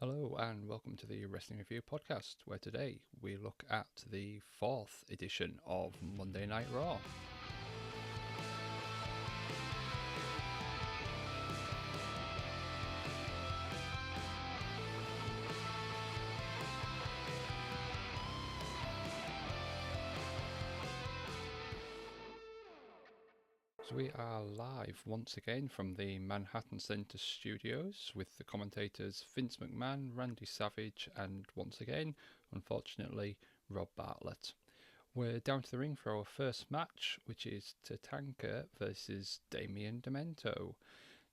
Hello and welcome to the Wrestling Review podcast, where today we look at the 4th edition of Monday Night Raw. So we are live once again from the Manhattan Center studios with the commentators Vince McMahon, Randy Savage, and once again, unfortunately, Rob Bartlett. We're down to the ring for our first match, which is Tatanka versus Damien Demento.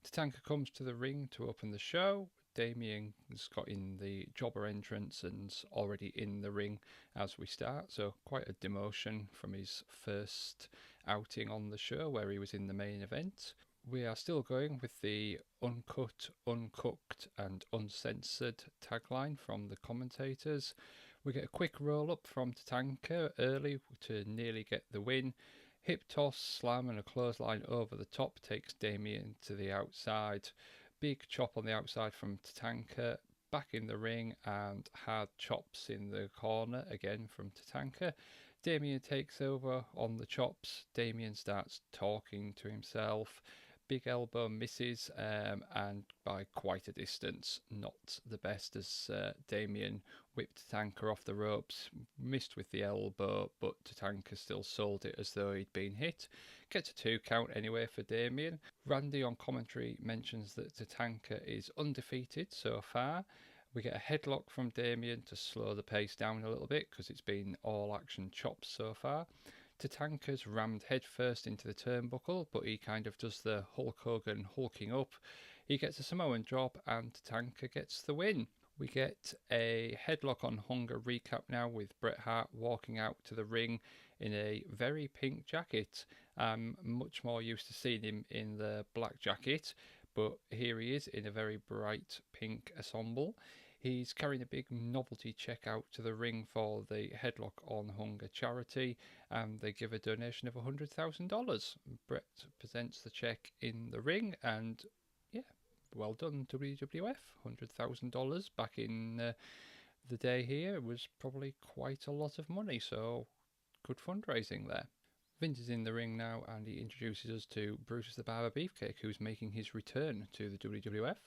Tatanka comes to the ring to open the show. Damien's got in the jobber entrance and already in the ring as we start, so quite a demotion from his first outing on the show where he was in the main event. We are still going with the uncut, uncooked and uncensored tagline from the commentators. We get a quick roll up from Tatanka early to nearly get the win. Hip toss, slam and a clothesline over the top takes Damien to the outside. Big chop on the outside from Tatanka, back in the ring and hard chops in the corner again from Tatanka. Damien takes over on the chops. Damien starts talking to himself. Big elbow misses and by quite a distance. Not the best as Damien whipped Tatanka off the ropes. Missed with the elbow, but Tatanka still sold it as though he'd been hit. Gets a 2 count anyway for Damien. Randy on commentary mentions that Tatanka is undefeated so far. We get a headlock from Damien to slow the pace down a little bit because it's been all action chops so far. Tatanka's rammed headfirst into the turnbuckle, but he kind of does the Hulk Hogan hulking up. He gets a Samoan drop and Tatanka gets the win. We get a headlock on Hunger recap now with Bret Hart walking out to the ring in a very pink jacket. I'm much more used to seeing him in the black jacket, but here he is in a very bright pink ensemble. He's carrying a big novelty check out to the ring for the Headlock on Hunger charity, and they give a donation of $100,000. Bret presents the check in the ring, and yeah, well done WWF. $100,000 back in the day here was probably quite a lot of money, so good fundraising there. Vince is in the ring now and he introduces us to Brutus the Barber Beefcake, who's making his return to the WWF.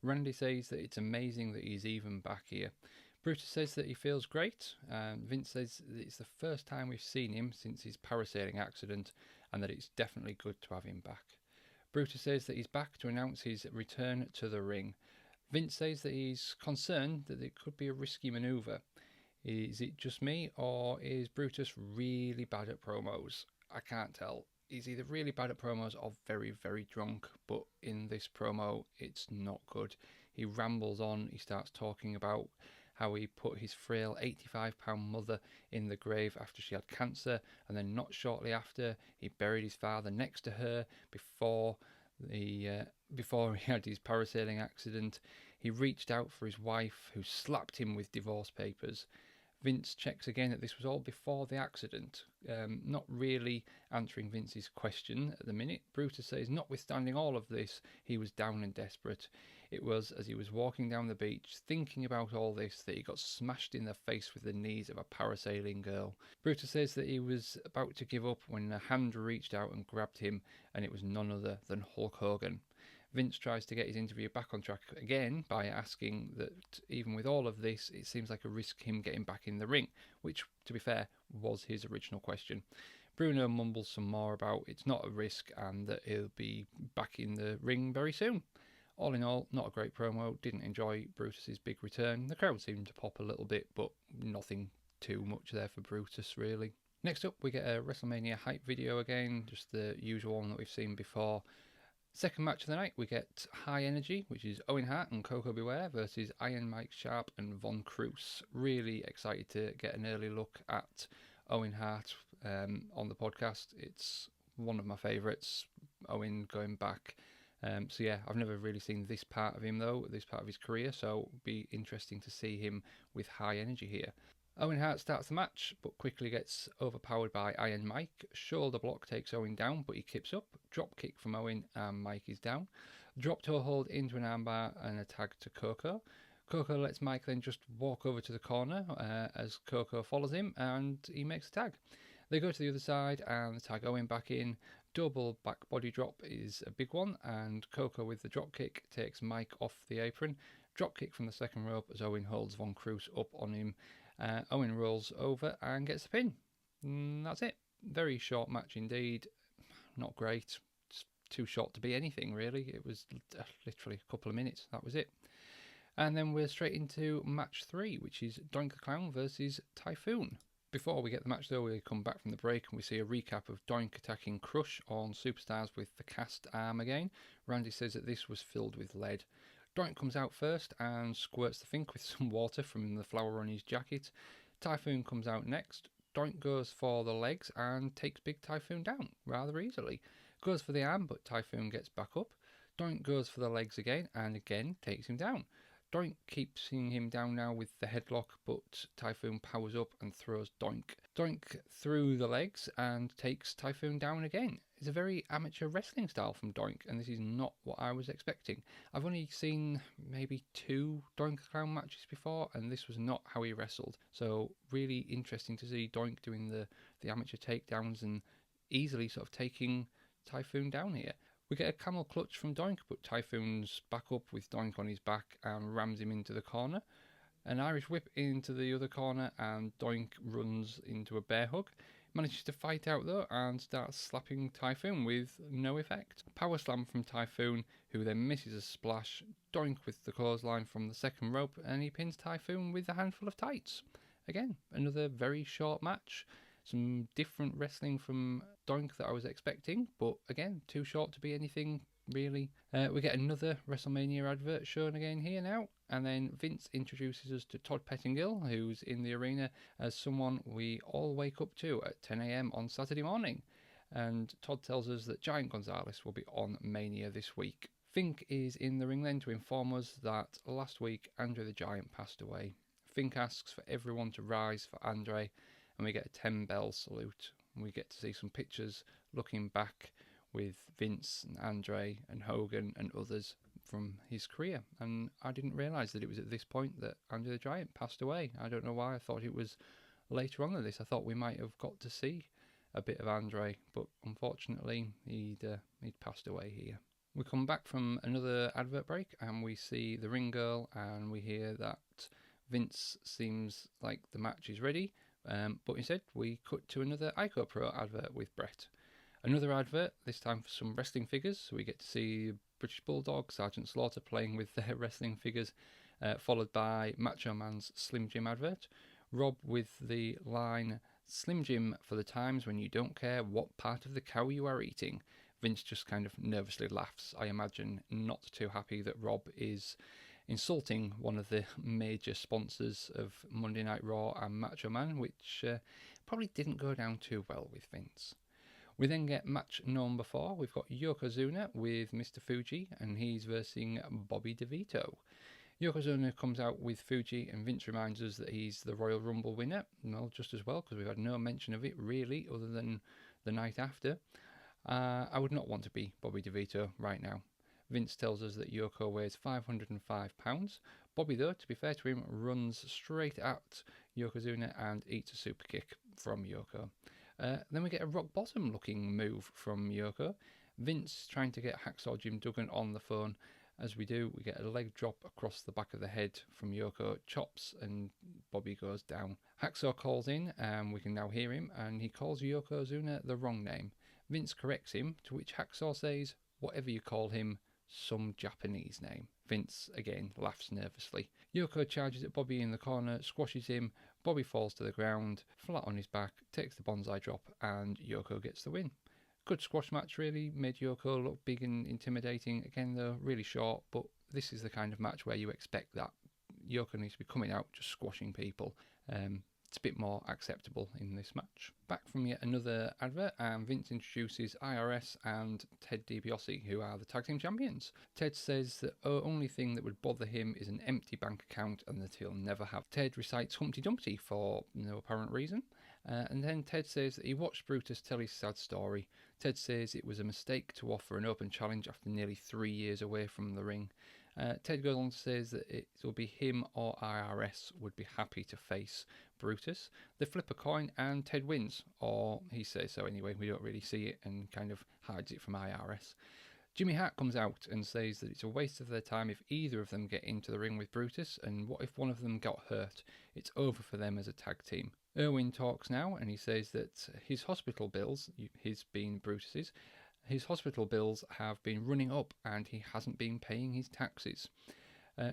Randy says that it's amazing that he's even back here. Brutus says that he feels great, and Vince says that it's the first time we've seen him since his parasailing accident and that it's definitely good to have him back. Brutus says that he's back to announce his return to the ring. Vince says that he's concerned that it could be a risky manoeuvre. Is it just me, or is Brutus really bad at promos? I can't tell. He's either really bad at promos or very, very drunk, but in this promo, it's not good. He rambles on, he starts talking about how he put his frail 85-pound mother in the grave after she had cancer, and then not shortly after, he buried his father next to her before he had his parasailing accident. He reached out for his wife, who slapped him with divorce papers. Vince checks again that this was all before the accident, not really answering Vince's question at the minute. Brutus says, notwithstanding all of this, he was down and desperate. It was as he was walking down the beach, thinking about all this, that he got smashed in the face with the knees of a parasailing girl. Brutus says that he was about to give up when a hand reached out and grabbed him, and it was none other than Hulk Hogan. Vince tries to get his interview back on track again by asking that even with all of this, it seems like a risk him getting back in the ring, which, to be fair, was his original question. Bruno mumbles some more about it's not a risk and that he'll be back in the ring very soon. All in all, not a great promo. Didn't enjoy Brutus's big return. The crowd seemed to pop a little bit, but nothing too much there for Brutus, really. Next up, we get a WrestleMania hype video again, just the usual one that we've seen before. Second match of the night, we get High Energy, which is Owen Hart and Coco Beware versus Iron Mike Sharpe and Von Krus. Really excited to get an early look at Owen Hart on the podcast. It's one of my favourites, Owen going back. So yeah, I've never really seen this part of him though, this part of his career, so it'll be interesting to see him with High Energy here. Owen Hart starts the match, but quickly gets overpowered by Iron Mike. Shoulder block takes Owen down, but he kips up. Drop kick from Owen, and Mike is down. Drop toe hold into an armbar and a tag to Coco. Coco lets Mike then just walk over to the corner as Coco follows him, and he makes the tag. They go to the other side and the tag Owen back in. Double back body drop is a big one, and Coco with the drop kick takes Mike off the apron. Drop kick from the second rope as Owen holds Von Krus up on him. Owen rolls over and gets the pin. That's it. Very short match indeed. Not great. It's too short to be anything, really. It was literally a couple of minutes. That was it. And then we're straight into match 3, which is Doink the Clown versus Typhoon. Before we get the match though, we come back from the break and we see a recap of Doink attacking Krus on Superstars with the cast arm again. Randy says that this was filled with lead. Doink comes out first and squirts the Fink with some water from the flower on his jacket. Typhoon comes out next. Doink goes for the legs and takes Big Typhoon down rather easily. Goes for the arm, but Typhoon gets back up. Doink goes for the legs again and again takes him down. Doink keeps him down now with the headlock, but Typhoon powers up and throws Doink. Doink through the legs and takes Typhoon down again. It's a very amateur wrestling style from Doink, and this is not what I was expecting. I've only seen maybe 2 Doink the Clown matches before, and this was not how he wrestled. So really interesting to see Doink doing the amateur takedowns and easily sort of taking Typhoon down here. We get a camel clutch from Doink, but Typhoon's back up with Doink on his back and rams him into the corner. An Irish whip into the other corner, and Doink runs into a bear hug. Manages to fight out though and starts slapping Typhoon with no effect. Power slam from Typhoon, who then misses a splash. Doink with the clothesline from the second rope, and he pins Typhoon with a handful of tights. Again, another very short match. Some different wrestling from Doink that I was expecting, but again, too short to be anything really. We get another WrestleMania advert shown again here now, and then Vince introduces us to Todd Pettingill, who's in the arena as someone we all wake up to at 10 a.m. on Saturday morning. And Todd tells us that Giant Gonzalez will be on Mania this week. Fink is in the ring then to inform us that last week Andre the Giant passed away. Fink asks for everyone to rise for Andre, and we get a 10-bell salute. We get to see some pictures looking back with Vince and Andre and Hogan and others from his career. And I didn't realise that it was at this point that Andre the Giant passed away. I don't know why. I thought it was later on than this. I thought we might have got to see a bit of Andre, but unfortunately he'd passed away here. We come back from another advert break and we see the ring girl, and we hear that Vince seems like the match is ready. But instead we cut to another Ico Pro advert with Bret. Another advert, this time for some wrestling figures. So we get to see British Bulldog, Sergeant Slaughter playing with their wrestling figures, followed by Macho Man's Slim Jim advert. Rob with the line, "Slim Jim for the times when you don't care what part of the cow you are eating." Vince just kind of nervously laughs. I imagine not too happy that Rob is insulting one of the major sponsors of Monday Night Raw and Macho Man, which probably didn't go down too well with Vince. We then get match number 4. We've got Yokozuna with Mr. Fuji, and he's versing Bobby DeVitto. Yokozuna comes out with Fuji, and Vince reminds us that he's the Royal Rumble winner. Well, just as well, because we've had no mention of it really, other than the night after. I would not want to be Bobby DeVitto right now. Vince tells us that Yoko weighs 505 pounds. Bobby, though, to be fair to him, runs straight at Yokozuna and eats a super kick from Yoko. Then we get a rock bottom looking move from Yoko. Vince trying to get Hacksaw Jim Duggan on the phone. As we do, we get a leg drop across the back of the head from Yoko, chops, and Bobby goes down. Hacksaw calls in, and we can now hear him, and he calls Yokozuna the wrong name. Vince corrects him, to which Hacksaw says, "Whatever you call him, some Japanese name." Vince again laughs nervously. Yoko charges at Bobby in the corner, squashes him. Bobby falls to the ground, flat on his back, takes the bonsai drop, and Yoko gets the win. Good squash match, really. Made Yoko look big and intimidating. Again, though, really short, but this is the kind of match where you expect that. Yoko needs to be coming out, just squashing people. It's a bit more acceptable in this match. Back from yet another advert, and Vince introduces IRS and Ted DiBiase, who are the tag team champions. Ted says that the only thing that would bother him is an empty bank account and that he'll never have. Ted recites Humpty Dumpty for no apparent reason. And then Ted says that he watched Brutus tell his sad story. Ted says it was a mistake to offer an open challenge after nearly 3 years away from the ring. Ted goes on to say that it will be him or IRS would be happy to face Brutus. They flip a coin and Ted wins, or he says so anyway. We don't really see it and kind of hides it from IRS. Jimmy Hart comes out and says that it's a waste of their time if either of them get into the ring with Brutus, and what if one of them got hurt? It's over for them as a tag team. Irwin talks now, and he says that his hospital bills, his being Brutus's, his hospital bills have been running up and he hasn't been paying his taxes.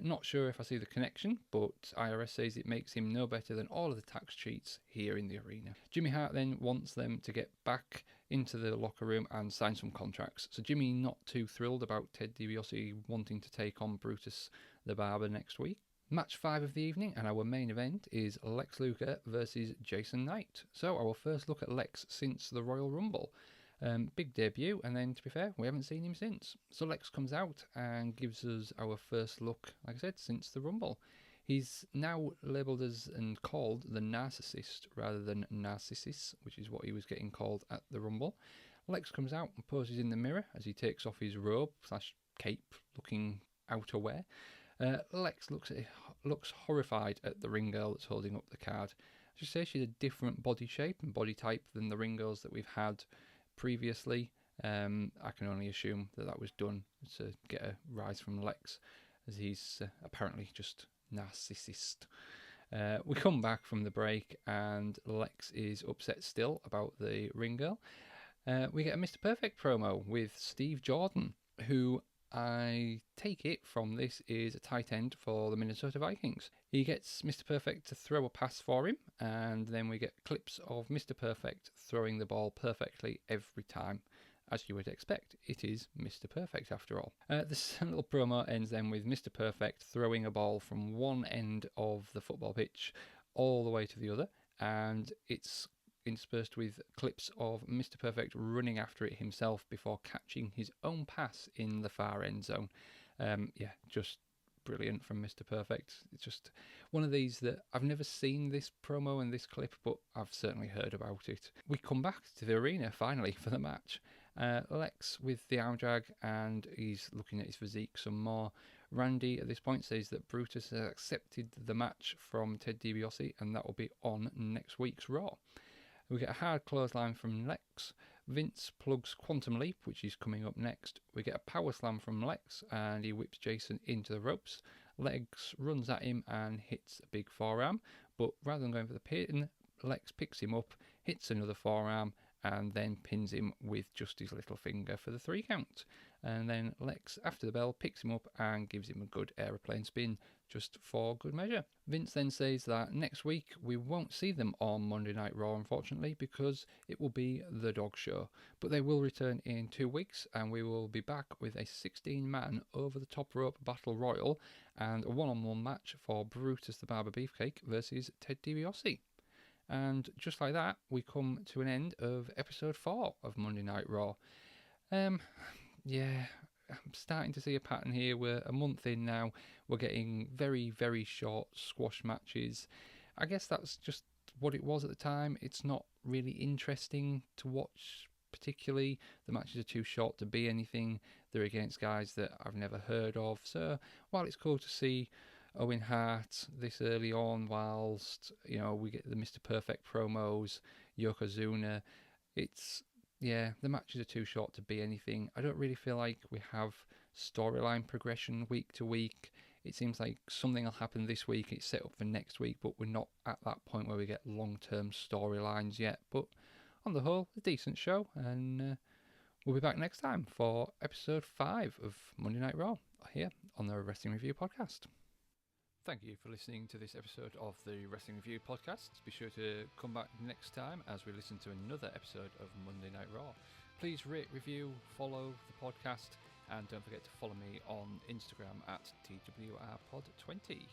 Not sure if I see the connection, but IRS says it makes him no better than all of the tax cheats here in the arena. Jimmy Hart then wants them to get back into the locker room and sign some contracts. So Jimmy not too thrilled about Ted DiBiase wanting to take on Brutus the Barber next week. Match 5 of the evening, and our main event is Lex Luger versus Jason Knight. So our first look at Lex since the Royal Rumble. Big debut, and then to be fair, we haven't seen him since. So Lex comes out and gives us our first look, like I said, since the Rumble. He's now labelled as and called the Narcissist rather than Narcissus, which is what he was getting called at the Rumble. Lex comes out and poses in the mirror as he takes off his robe / cape looking outerwear. Lex looks horrified at the ring girl that's holding up the card. I should say she's a different body shape and body type than the ring girls that we've had previously. I can only assume that was done to get a rise from Lex, as he's apparently just narcissist. We come back from the break and Lex is upset still about the ring girl. We get a Mr. Perfect promo with Steve Jordan, who I take it from this is a tight end for the Minnesota Vikings. He gets Mr. Perfect to throw a pass for him, and then we get clips of Mr. Perfect throwing the ball perfectly every time. As you would expect, it is Mr. Perfect after all. This little promo ends then with Mr. Perfect throwing a ball from one end of the football pitch all the way to the other, and it's interspersed with clips of Mr. Perfect running after it himself before catching his own pass in the far end zone. Just brilliant from Mr. Perfect. It's just one of these that I've never seen this promo and this clip, but I've certainly heard about it. We come back to the arena finally for the match. Lex with the arm drag, and he's looking at his physique some more. Randy at this point says that Brutus has accepted the match from Ted DiBiase, and that will be on next week's Raw. We get a hard clothesline from Lex. Vince plugs Quantum Leap, which is coming up next. We get a power slam from Lex, and he whips Jason into the ropes. Lex runs at him and hits a big forearm, but rather than going for the pin, Lex picks him up, hits another forearm, and then pins him with just his little finger for the 3 count. And then Lex, after the bell, picks him up and gives him a good aeroplane spin, just for good measure. Vince then says that next week we won't see them on Monday Night Raw, unfortunately, because it will be the dog show. But they will return in 2 weeks, and we will be back with a 16-man over-the-top rope battle royal and a one-on-one match for Brutus the Barber Beefcake versus Ted DiBiase. And just like that, we come to an end of episode 4 of Monday Night Raw. I'm starting to see a pattern here. We're a month in now. We're getting very, very short squash matches. I guess that's just what it was at the time. It's not really interesting to watch particularly. The matches are too short to be anything. They're against guys that I've never heard of. So while it's cool to see Owen Hart this early on, whilst we get the Mr. Perfect promos, Yokozuna, the matches are too short to be anything. I don't really feel like we have storyline progression week to week. It seems like something will happen this week, it's set up for next week, but we're not at that point where we get long-term storylines yet. But on the whole, a decent show, and we'll be back next time for episode 5 of Monday Night Raw here on the Wrestling Review Podcast. Thank you for listening to this episode of the Wrestling Review Podcast. Be sure to come back next time as we listen to another episode of Monday Night Raw. Please rate, review, follow the podcast, and don't forget to follow me on Instagram at TWRPod20.